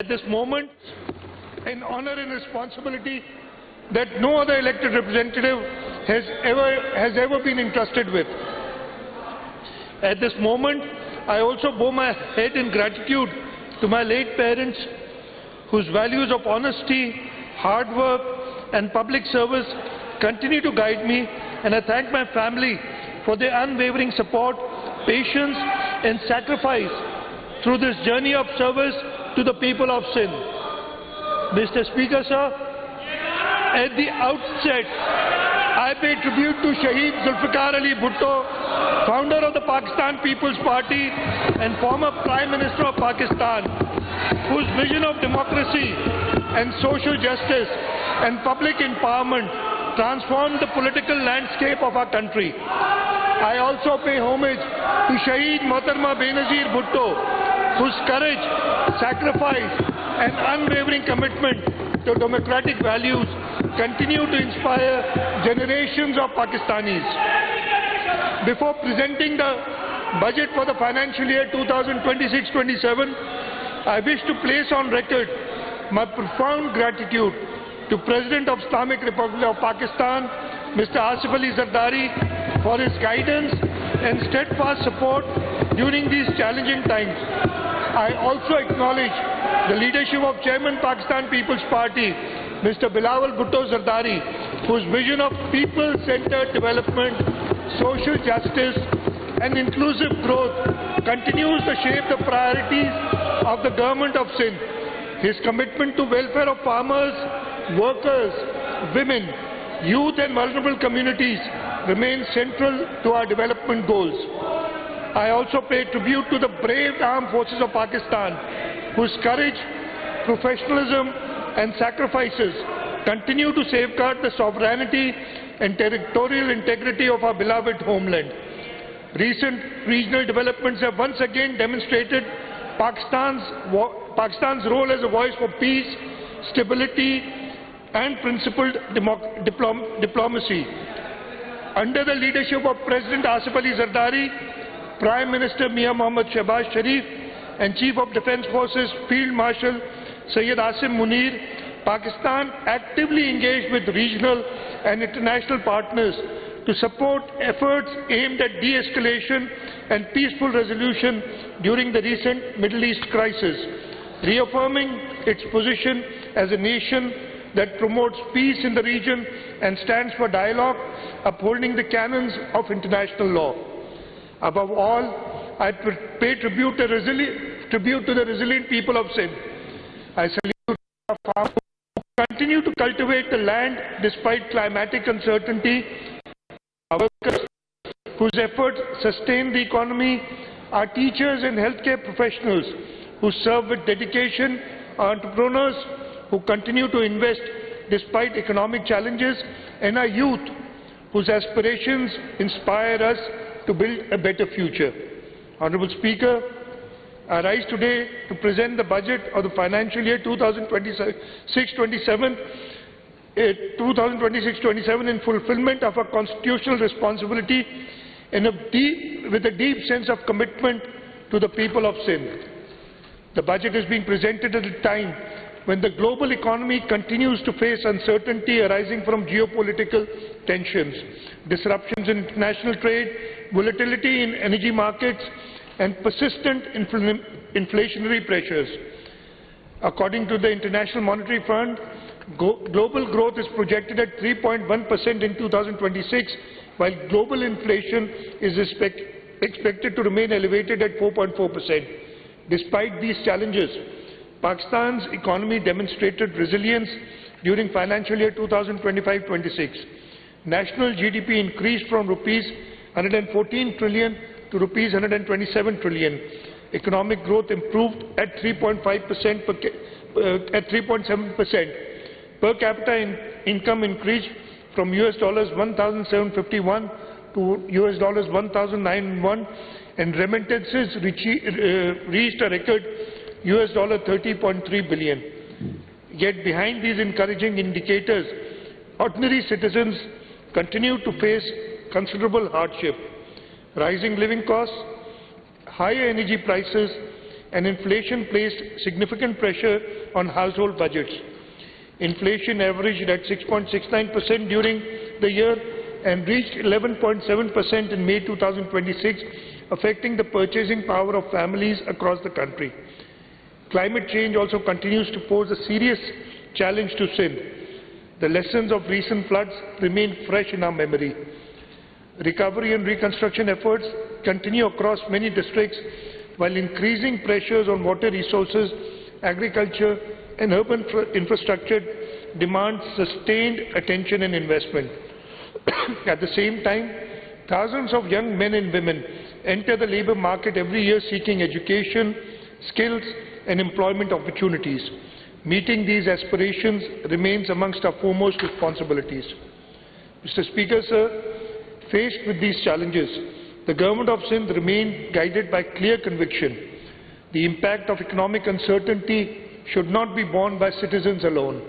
At this moment, an honor and responsibility that no other elected representative has ever been entrusted with. At this moment, I also bow my head in gratitude to my late parents, whose values of honesty, hard work, and public service continue to guide me, and I thank my family for their unwavering support, patience, and sacrifice through this journey of service to the people of Sindh. Mr. Speaker, sir, at the outset, I pay tribute to Shaheed Zulfikar Ali Bhutto, founder of the Pakistan People's Party and former Prime Minister of Pakistan, whose vision of democracy and social justice and public empowerment transformed the political landscape of our country. I also pay homage to Shaheed Mohtarma Benazir Bhutto, whose courage, sacrifice and unwavering commitment to democratic values continue to inspire generations of Pakistanis. Before presenting the budget for the financial year 2026-27, I wish to place on record my profound gratitude to President of Islamic Republic of Pakistan, Mr. Asif Ali Zardari, for his guidance and steadfast support during these challenging times. I also acknowledge the leadership of Chairman Pakistan People's Party, Mr. Bilawal Bhutto Zardari, whose vision of people-centered development, social justice and inclusive growth continues to shape the priorities of the government of Sindh. His commitment to welfare of farmers, workers, women, youth and vulnerable communities remains central to our development goals. I also pay tribute to the brave armed forces of Pakistan, whose courage, professionalism and sacrifices continue to safeguard the sovereignty and territorial integrity of our beloved homeland. Recent regional developments have once again demonstrated Pakistan's role as a voice for peace, stability and principled diplomacy. Under the leadership of President Asif Ali Zardari, Prime Minister Mian Mohammad Shehbaz Sharif and Chief of Defence Forces Field Marshal Syed Asim Munir, Pakistan actively engaged with regional and international partners to support efforts aimed at de-escalation and peaceful resolution during the recent Middle East crisis, reaffirming its position as a nation that promotes peace in the region and stands for dialogue, upholding the canons of international law. Above all, I pay tribute to the resilient people of Sindh. I salute our farmers who continue to cultivate the land despite climatic uncertainty, our workers whose efforts sustain the economy, our teachers and healthcare professionals who serve with dedication, our entrepreneurs who continue to invest despite economic challenges, and our youth whose aspirations inspire us to build a better future. Honourable Speaker, I rise today to present the budget of the financial year 2026-27 in fulfillment of our constitutional responsibility and with a deep sense of commitment to the people of Sindh. The budget is being presented at a time when the global economy continues to face uncertainty arising from geopolitical tensions, disruptions in international trade, volatility in energy markets, and persistent inflationary pressures. According to the International Monetary Fund, global growth is projected at 3.1% in 2026, while global inflation is expected to remain elevated at 4.4%. Despite these challenges, Pakistan's economy demonstrated resilience during financial year 2025-26. National GDP increased from Rs 114 trillion to Rs 127 trillion. Economic growth improved at 3.7%. Per capita income increased from US dollars 1,751 to US dollars 1,091, and remittances reached a record US dollar 30.3 billion. Yet behind these encouraging indicators, ordinary citizens continue to face considerable hardship. Rising living costs, higher energy prices and inflation placed significant pressure on household budgets. Inflation averaged at 6.69% during the year and reached 11.7% in May 2026, affecting the purchasing power of families across the country. Climate change also continues to pose a serious challenge to Sindh. The lessons of recent floods remain fresh in our memory. Recovery and reconstruction efforts continue across many districts, while increasing pressures on water resources, agriculture and urban infrastructure demand sustained attention and investment. At the same time, thousands of young men and women enter the labour market every year seeking education, skills and employment opportunities. Meeting these aspirations remains amongst our foremost responsibilities. Mr. Speaker, sir, faced with these challenges, the Government of Sindh remained guided by clear conviction. The impact of economic uncertainty should not be borne by citizens alone.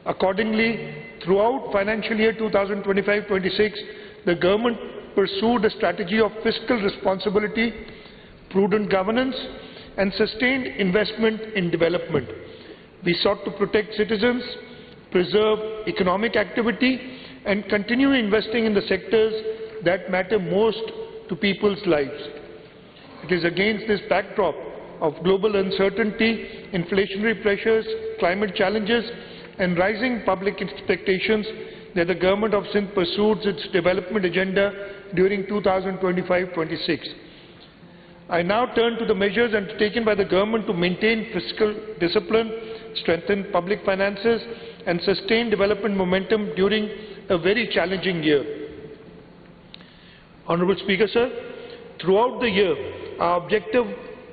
Accordingly, throughout financial year 2025-26, the Government pursued a strategy of fiscal responsibility, prudent governance and sustained investment in development. We sought to protect citizens, preserve economic activity and continue investing in the sectors that matter most to people's lives. It is against this backdrop of global uncertainty, inflationary pressures, climate challenges and rising public expectations that the Government of Sindh pursued its development agenda during 2025-26. I now turn to the measures undertaken by the Government to maintain fiscal discipline, strengthen public finances and sustain development momentum during a very challenging year. Honourable Speaker, sir, throughout the year, our objective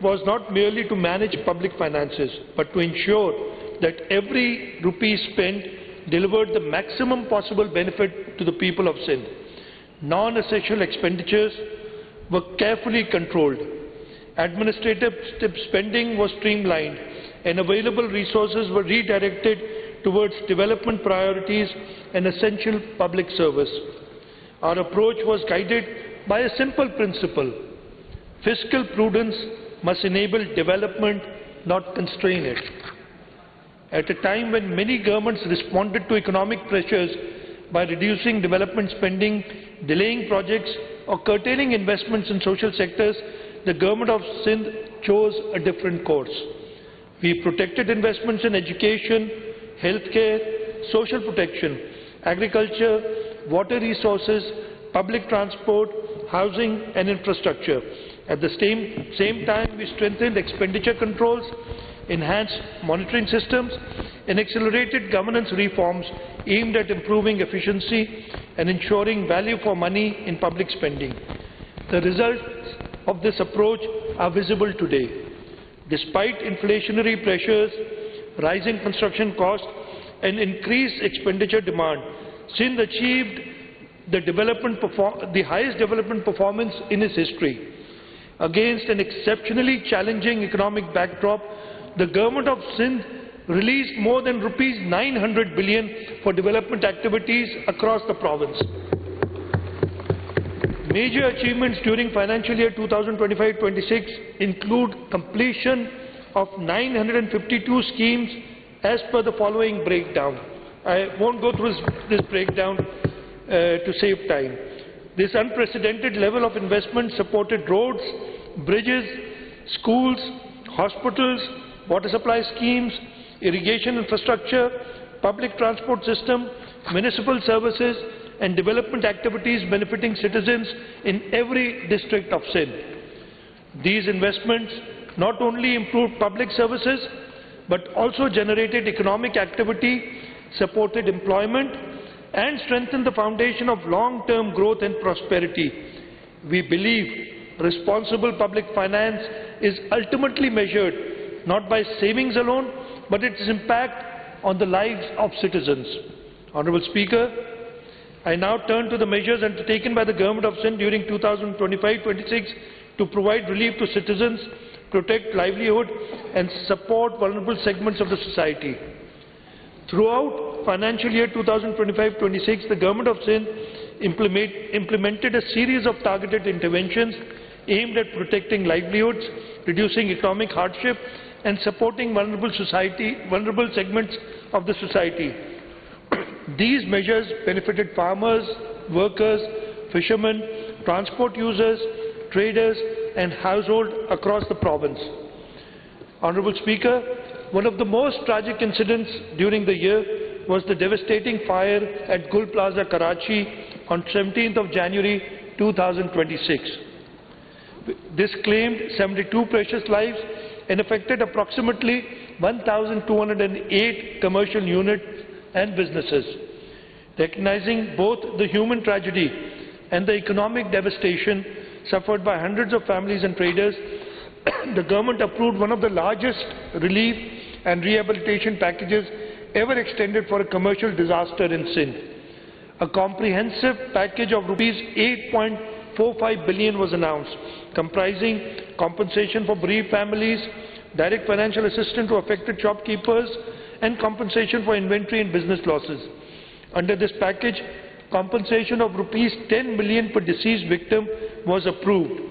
was not merely to manage public finances, but to ensure that every rupee spent delivered the maximum possible benefit to the people of Sindh. Non-essential expenditures were carefully controlled. Administrative spending was streamlined and available resources were redirected towards development priorities and essential public service. Our approach was guided by a simple principle: fiscal prudence must enable development, not constrain it. At a time when many governments responded to economic pressures by reducing development spending, delaying projects or curtailing investments in social sectors, the Government of Sindh chose a different course. We protected investments in education, healthcare, social protection, agriculture, water resources, public transport, housing and infrastructure. At the same time, we strengthened expenditure controls, enhanced monitoring systems and accelerated governance reforms aimed at improving efficiency and ensuring value for money in public spending. The results of this approach are visible today. Despite inflationary pressures, rising construction costs and increased expenditure demand, Sindh achieved the highest development performance in its history. Against an exceptionally challenging economic backdrop, the Government of Sindh released more than rupees 900 billion for development activities across the province. Major achievements during financial year 2025-26 include completion of 952 schemes as per the following breakdown. I won't go through this breakdown to save time. This unprecedented level of investment supported roads, bridges, schools, hospitals, water supply schemes, irrigation infrastructure, public transport system, municipal services and development activities benefiting citizens in every district of Sindh. These investments not only improved public services but also generated economic activity, supported employment and strengthened the foundation of long-term growth and prosperity. We believe responsible public finance is ultimately measured not by savings alone but its impact on the lives of citizens. Honourable Speaker, I now turn to the measures undertaken by the Government of Sindh during 2025-26 to provide relief to citizens, protect livelihood and support vulnerable segments of the society. Throughout financial year 2025-26, the Government of Sindh implemented a series of targeted interventions aimed at protecting livelihoods, reducing economic hardship, and supporting vulnerable segments of the society. These measures benefited farmers, workers, fishermen, transport users, traders, and households across the province. Honourable Speaker, one of the most tragic incidents during the year was the devastating fire at Gul Plaza, Karachi on 17th of January 2026. This claimed 72 precious lives and affected approximately 1,208 commercial units and businesses. Recognizing both the human tragedy and the economic devastation suffered by hundreds of families and traders, the government approved one of the largest relief and rehabilitation packages ever extended for a commercial disaster in Sindh. A comprehensive package of rupees 8.45 billion was announced, comprising compensation for bereaved families, direct financial assistance to affected shopkeepers, and compensation for inventory and business losses. Under this package, compensation of rupees 10 million per deceased victim was approved.